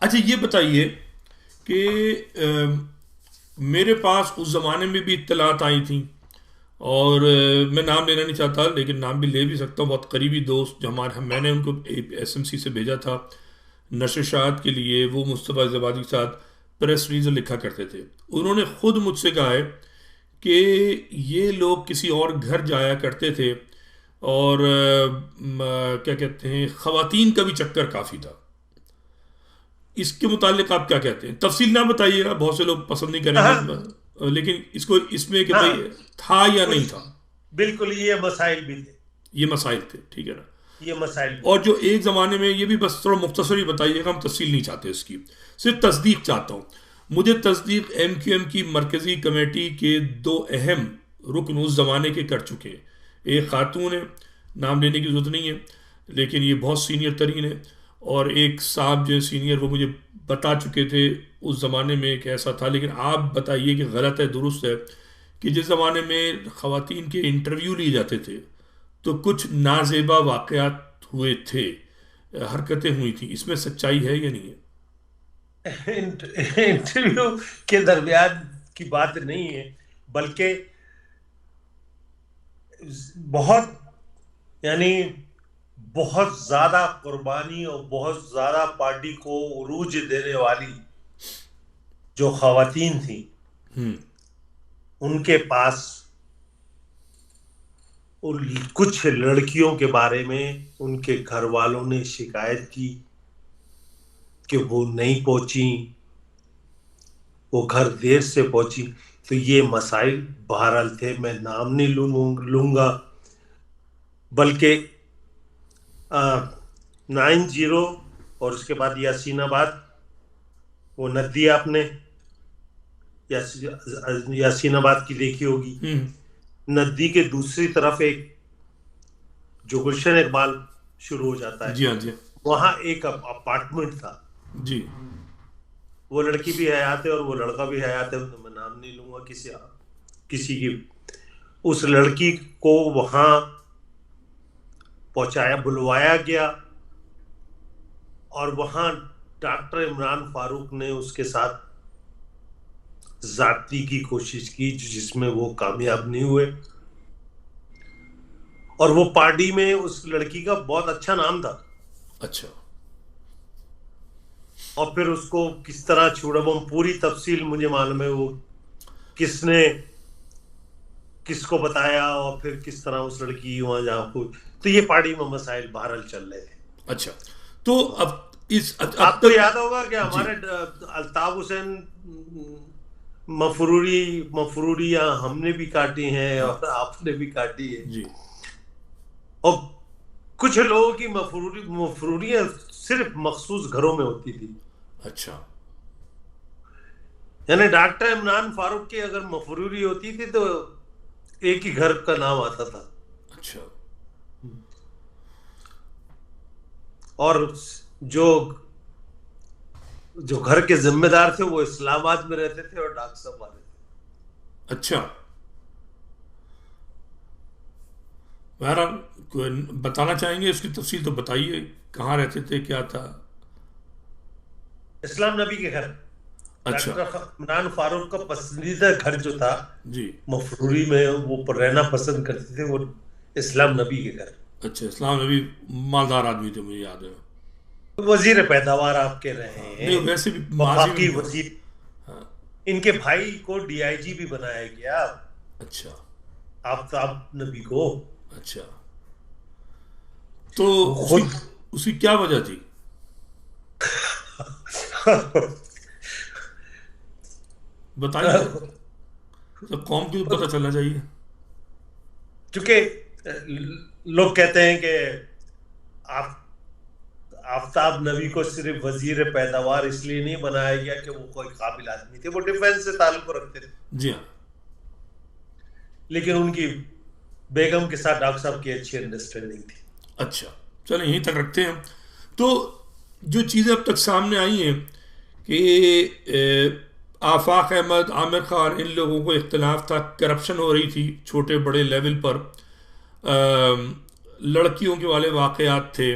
अच्छा ये बताइए कि मेरे पास उस ज़माने में भी इत्तलात आई थी, और मैं नाम लेना नहीं चाहता लेकिन नाम भी ले भी सकता हूँ। बहुत करीबी दोस्त जो हमारे मैंने उनको एसएमसी से भेजा था नशशात के लिए, वो मुस्तफ़ा जवादी के साथ प्रेस रिलीज लिखा करते थे। उन्होंने खुद मुझसे कहा है कि ये लोग किसी और घर जाया करते थे, और क्या कहते हैं, ख़वातीन का भी चक्कर काफ़ी था। इसके मुतालिक आप क्या कहते हैं? तफसील ना बताइएगा, बहुत से लोग पसंद नहीं करेंगे, हाँ लेकिन इसको इसमें कि भाई हाँ, था या नहीं कुछ था। बिल्कुल ये मसाइल भी थे। ये मसाइल थे, ठीक है ना। ये मसाइल भी और थे। जो एक ज़माने में, ये भी बस थोड़ा मुख्तसर ही बताइएगा, हम तफसील नहीं चाहते इसकी, सिर्फ तस्दीक चाहता हूँ। मुझे तस्दीक MQM की मरकज़ी कमेटी के दो अहम रुकन उस ज़माने के कर चुके हैं। एक खातून है, नाम लेने की ज़रूरत नहीं है, लेकिन ये बहुत सीनियर तरीन है। और एक साहब जो सीनियर, वो मुझे बता चुके थे उस ज़माने में एक ऐसा था। लेकिन आप बताइए कि गलत है दुरुस्त है कि जिस ज़माने में ख़वातीन के इंटरव्यू लिए जाते थे तो कुछ नाजेबा वाक़यात हुए थे, हरकतें हुई थी, इसमें सच्चाई है या नहीं है? इंटरव्यू के दरमियान की बात नहीं है, बल्कि बहुत, यानी बहुत ज्यादा कुर्बानी और बहुत ज्यादा पार्टी को उरूज देने वाली जो खवातीन थी, उनके पास उन कुछ लड़कियों के बारे में उनके घर वालों ने शिकायत की कि वो नहीं पहुंची, वो घर देर से पहुंची। तो ये मसाइल बहरहाल थे, मैं नाम नहीं लूंगा, बल्कि 90 और उसके बाद यासीनाबाद, वो नदी आपने यासीनाबाद की देखी होगी। नदी के दूसरी तरफ एक जो गुलशन इकबाल शुरू हो जाता है, जी हाँ, जी हाँ। वहां एक अपार्टमेंट था। जी। वो लड़की भी हयात है और वो लड़का भी हयात है, मैं नाम नहीं लूंगा किसी किसी की। उस लड़की को वहां पहुंचाया, बुलवाया गया, और वहां डॉक्टर इमरान फारूक ने उसके साथ जाती की कोशिश की, जिसमें वो कामयाब नहीं हुए। और वो पार्टी में उस लड़की का बहुत अच्छा नाम था। अच्छा। और फिर उसको किस तरह छुड़ा, वो पूरी तफसील मुझे मालूम है, वो किसने किसको बताया और फिर किस तरह उस लड़की वहां जा को। तो ये पार्टी में मसाइल बहरहाल चल रहे थे। अच्छा, तो हाँ। अब आपको तक। याद होगा कि जी। हमारे अल्ताफ हुसैन मफरूरी मफरूरियां हमने भी काटी हैं हाँ। और आपने भी काटी है। जी। और कुछ लोगों की मफरूरियां सिर्फ मखसूस घरों में होती थी। अच्छा। यानी डॉक्टर इमरान फारूक की अगर मफरूरी होती थी तो एक ही घर का नाम आता था। अच्छा। और जो जो घर के जिम्मेदार थे वो इस्लामाबाद में रहते थे और डॉक्टर साहब वाले अच्छा। बहरहाल, कोई बताना चाहेंगे उसकी तफसील तो बताइए, कहाँ रहते थे, क्या था? थे। इस्लाम नबी के घर। अच्छा। डॉक्टर इमरान फारूक का पसंदीदा घर जो था जी। मफरूरी में, वो रहना पसंद करते थे, वो इस्लाम नबी के घर। अच्छा, इस्लाम नबी मालदार आदमी थे, मुझे याद है। वजीर पैदावार आपके रहे हाँ, हैं, नहीं वैसे भी माजी में वफाकी भी हाँ। वजीर। हाँ। इनके भाई को डीआईजी भी बनाया गया, अच्छा। आफ्ताब नबी को। अच्छा, तो वो उसकी खुद उसकी क्या वजह थी? बताइए, सब कौम को तो पता चलना चाहिए। चूंकि लोग कहते हैं कि आप आफ्ताब नबी को सिर्फ वजीर पैदावार इसलिए नहीं बनाया गया कि वो कोई काबिल आदमी थे, वो डिफेंस से ताल्लुक रखते थे। जी हाँ। लेकिन उनकी बेगम के साथ डॉक्टर साहब की अच्छी अंडरस्टैंडिंग थी। अच्छा, चलो यहीं तक रखते हैं। तो जो चीज़ें अब तक सामने आई हैं कि आफाक अहमद, आमिर खान, इन लोगों को इख्तलाफ था, करप्शन हो रही थी छोटे बड़े लेवल पर, लड़कियों के वाले वाक़यात थे,